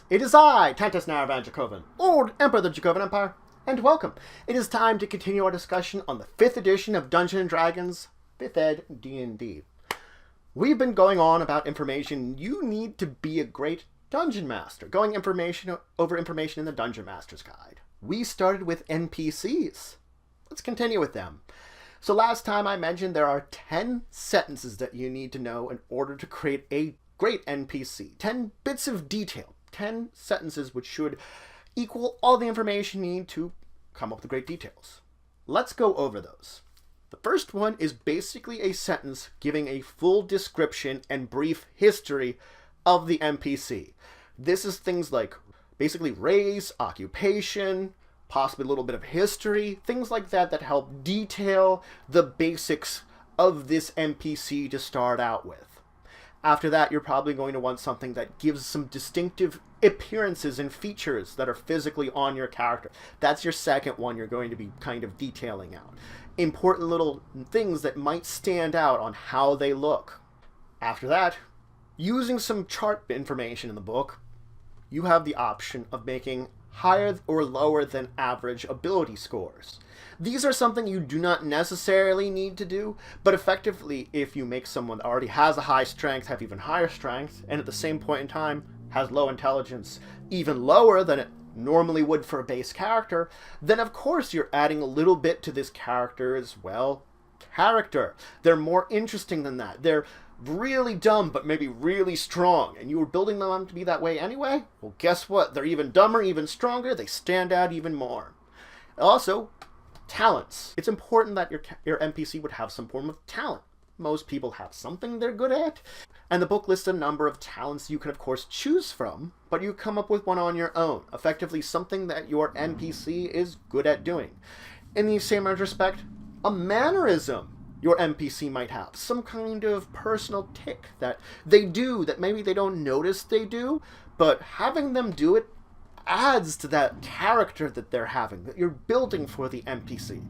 It is I, Tantus Naravan Dracovin, Lord Emperor of the Dracovin Empire, and welcome. It is time to continue our discussion on the 5th edition of Dungeons & Dragons, 5th Ed D&D. We've been going on about information you need to be a great Dungeon Master, going over information in the Dungeon Master's Guide. We started with NPCs. Let's continue with them. So last time I mentioned there are 10 sentences that you need to know in order to create a great NPC. 10 bits of detail. 10 sentences which should equal all the information you need to come up with great details. Let's go over those. The first one is basically a sentence giving a full description and brief history of the NPC. This is things like basically race, occupation, possibly a little bit of history, things like that that help detail the basics of this NPC to start out with. After that, you're probably going to want something that gives some distinctive appearances and features that are physically on your character. That's your second one you're going to be kind of detailing out. Important little things that might stand out on how they look. After that, using some chart information in the book, you have the option of making higher or lower than average ability scores. These are something you do not necessarily need to do, but effectively, if you make someone that already has a high strength have even higher strength, and at the same point in time has low intelligence, even lower than it normally would for a base character, then of course you're adding a little bit to this character's, well, character. They're more interesting than that. They're really dumb, but maybe really strong, and you were building them up to be that way anyway? Well, guess what? They're even dumber, even stronger, they stand out even more. Also, talents. It's important that your NPC would have some form of talent. Most people have something they're good at, and the book lists a number of talents you can of course choose from, but you come up with one on your own, effectively something that your NPC is good at doing. In the same respect, a mannerism your NPC might have, some kind of personal tick that they do that maybe they don't notice they do, but having them do it adds to that character that they're having, that you're building for the NPC.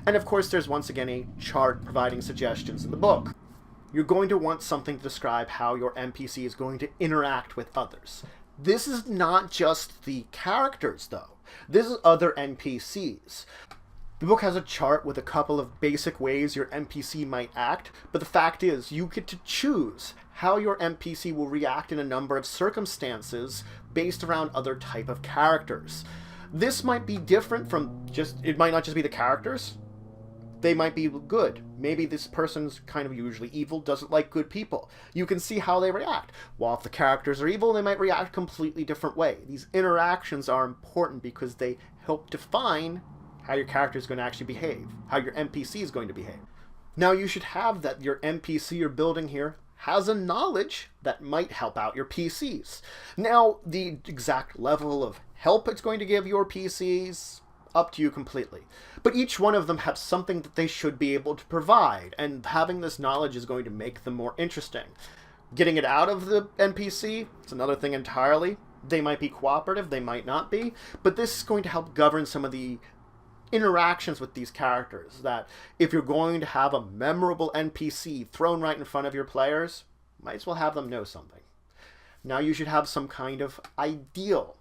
And of course there's once again a chart providing suggestions in the book. You're going to want something to describe how your NPC is going to interact with others. This is not just the characters though. This is other NPCs. The book has a chart with a couple of basic ways your NPC might act, but the fact is you get to choose how your NPC will react in a number of circumstances based around other type of characters. This might be different from it might not just be the characters. They might be good. Maybe this person's kind of usually evil, doesn't like good people. You can see how they react. While if the characters are evil, they might react a completely different way. These interactions are important because they help define how your character is going to actually behave, how your NPC is going to behave. Now you should have that your NPC you're building here has a knowledge that might help out your PCs. Now the exact level of help it's going to give your PCs, up to you completely. But each one of them have something that they should be able to provide, and having this knowledge is going to make them more interesting. Getting it out of the NPC, it's another thing entirely. They might be cooperative, they might not be, but this is going to help govern some of the interactions with these characters, that if you're going to have a memorable NPC thrown right in front of your players, might as well have them know something. Now you should have some kind of ideal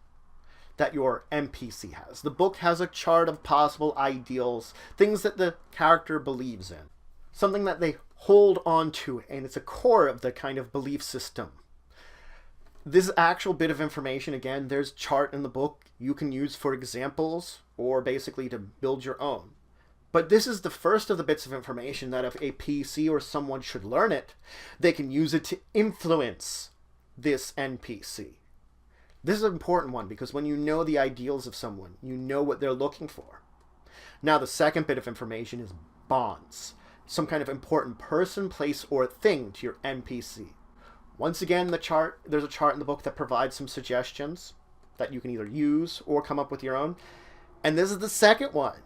that your NPC has. The book has a chart of possible ideals, things that the character believes in, something that they hold on to, and it's a core of the kind of belief system. This actual bit of information, again, there's a chart in the book you can use for examples or basically to build your own. But this is the first of the bits of information that if a PC or someone should learn it, they can use it to influence this NPC. This is an important one because when you know the ideals of someone, you know what they're looking for. Now the second bit of information is bonds. Some kind of important person, place, or thing to your NPC. Once again, there's a chart in the book that provides some suggestions that you can either use or come up with your own. And this is the second one,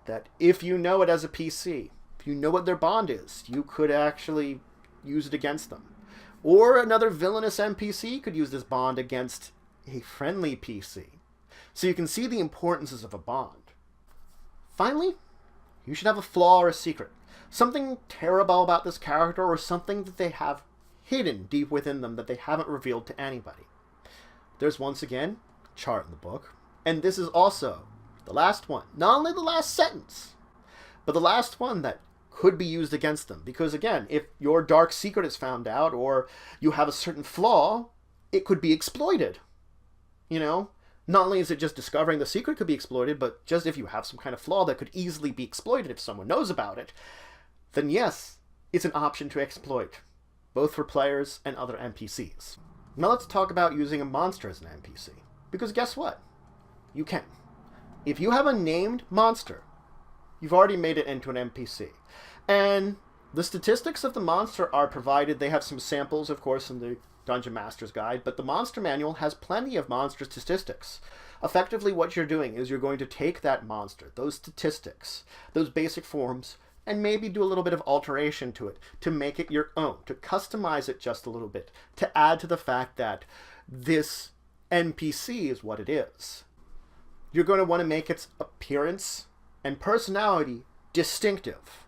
that if you know it as a PC, if you know what their bond is, you could actually use it against them. Or another villainous NPC could use this bond against a friendly PC. So you can see the importances of a bond. Finally, you should have a flaw or a secret. Something terrible about this character or something that they have hidden deep within them that they haven't revealed to anybody. there's once again a chart in the book. And this is also the last one. Not only the last sentence, but the last one that could be used against them. Because again, if your dark secret is found out or you have a certain flaw, it could be exploited. You know, not only is it just discovering the secret could be exploited, but just if you have some kind of flaw that could easily be exploited if someone knows about it, then yes, it's an option to exploit, both for players and other NPCs. Now let's talk about using a monster as an NPC. Because guess what? You can. If you have a named monster, you've already made it into an NPC. And the statistics of the monster are provided. They have some samples, of course, in the Dungeon Master's Guide, but the Monster Manual has plenty of monster statistics. Effectively, what you're doing is you're going to take that monster, those statistics, those basic forms, and maybe do a little bit of alteration to it to make it your own, to customize it just a little bit, to add to the fact that this NPC is what it is. You're going to want to make its appearance and personality distinctive.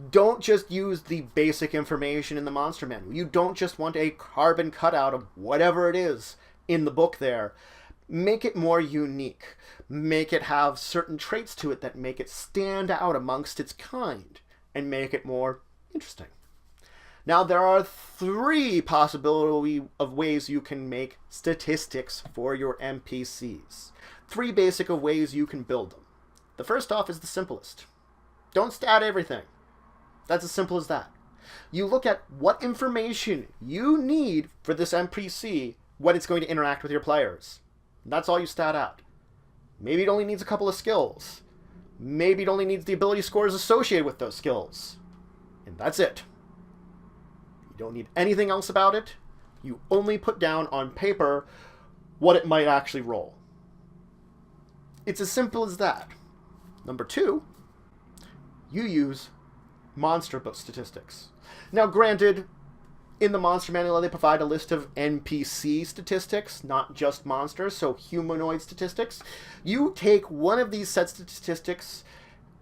Don't just use the basic information in the monster manual. You don't just want a carbon cutout of whatever it is in the book there. Make it more unique. Make it have certain traits to it that make it stand out amongst its kind and make it more interesting. Now, there are 3 possibilities of ways you can make statistics for your NPCs. 3 basic of ways you can build them. The first off is the simplest. Don't stat everything. That's as simple as that. You look at what information you need for this NPC when it's going to interact with your players. That's all you stat out. Maybe it only needs a couple of skills. Maybe it only needs the ability scores associated with those skills. And that's it. You don't need anything else about it. You only put down on paper what it might actually roll. It's as simple as that. Number 2, you use monster book statistics. Now, granted, in the Monster Manual, they provide a list of NPC statistics, not just monsters, so humanoid statistics. You take one of these sets of statistics,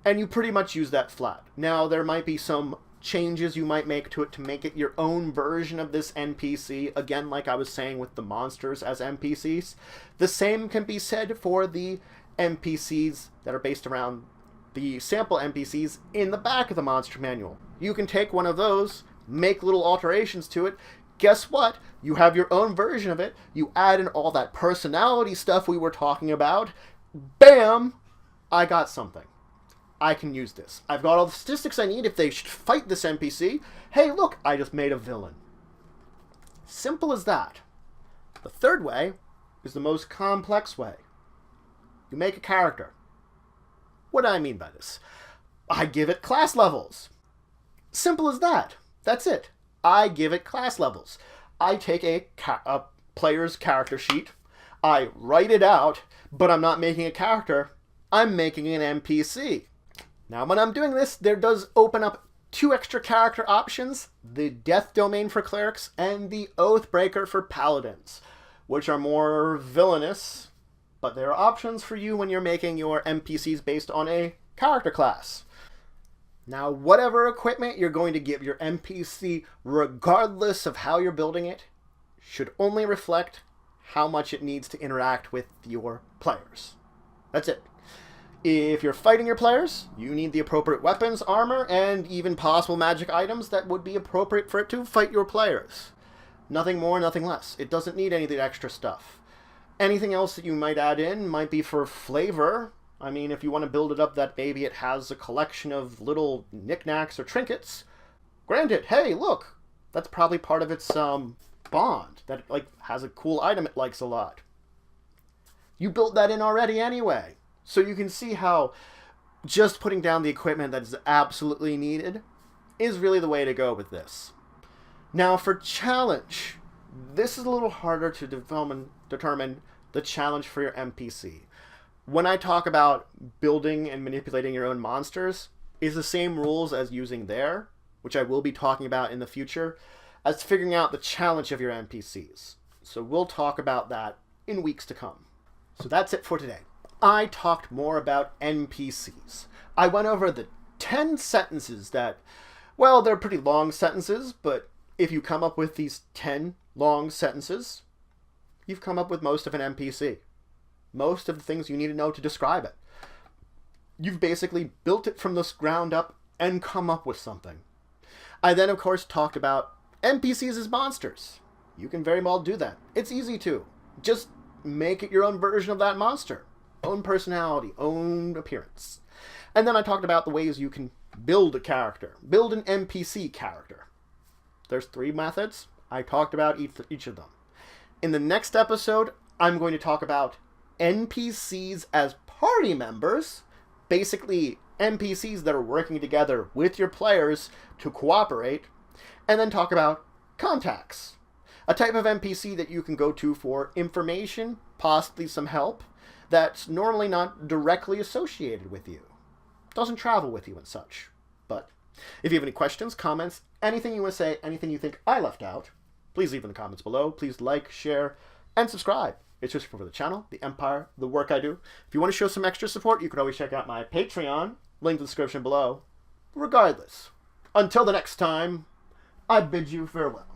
and you pretty much use that flat. Now, there might be some changes you might make to it to make it your own version of this NPC. Again, like I was saying with the monsters as NPCs. The same can be said for the NPCs that are based around the sample NPCs in the back of the Monster Manual. You can take one of those, make little alterations to it. Guess what? You have your own version of it. You add in all that personality stuff we were talking about. Bam! I got something. I can use this. I've got all the statistics I need if they should fight this NPC. Hey, look, I just made a villain. Simple as that. The third way is the most complex way. You make a character. What do I mean by this? I give it class levels. Simple as that. That's it. I give it class levels. I take a player's character sheet. I write it out, but I'm not making a character. I'm making an NPC. Now, when I'm doing this, there does open up 2 extra character options, the Death Domain for Clerics and the Oathbreaker for Paladins, which are more villainous, but there are options for you when you're making your NPCs based on a character class. Now, whatever equipment you're going to give your NPC, regardless of how you're building it, should only reflect how much it needs to interact with your players. That's it. If you're fighting your players, you need the appropriate weapons, armor, and even possible magic items that would be appropriate for it to fight your players. Nothing more, nothing less. It doesn't need any of the extra stuff. Anything else that you might add in might be for flavor. I mean, if you want to build it up that maybe it has a collection of little knickknacks or trinkets, granted, hey, look, that's probably part of its bond that has a cool item it likes a lot. You built that in already anyway. So you can see how just putting down the equipment that is absolutely needed is really the way to go with this. Now for challenge, this is a little harder to determine the challenge for your NPC. When I talk about building and manipulating your own monsters, is the same rules as using there, which I will be talking about in the future, as figuring out the challenge of your NPCs. So we'll talk about that in weeks to come. So that's it for today. I talked more about NPCs. I went over the 10 sentences that, well, they're pretty long sentences, but if you come up with these 10 long sentences, you've come up with most of an NPC. Most of the things you need to know to describe it. You've basically built it from the ground up and come up with something. I then, of course, talked about NPCs as monsters. You can very well do that. It's easy to. Just make it your own version of that monster. Own personality, own appearance. And then I talked about the ways you can build a character. Build an NPC character. There's 3 methods. I talked about each of them. In the next episode, I'm going to talk about NPCs as party members. Basically, NPCs that are working together with your players to cooperate. And then talk about contacts. A type of NPC that you can go to for information, possibly some help, that's normally not directly associated with you. Doesn't travel with you and such. But if you have any questions, comments, anything you want to say, anything you think I left out, please leave in the comments below. Please like, share, and subscribe. It's just for the channel, the empire, the work I do. If you want to show some extra support, you can always check out my Patreon. Link in the description below. Regardless, until the next time, I bid you farewell.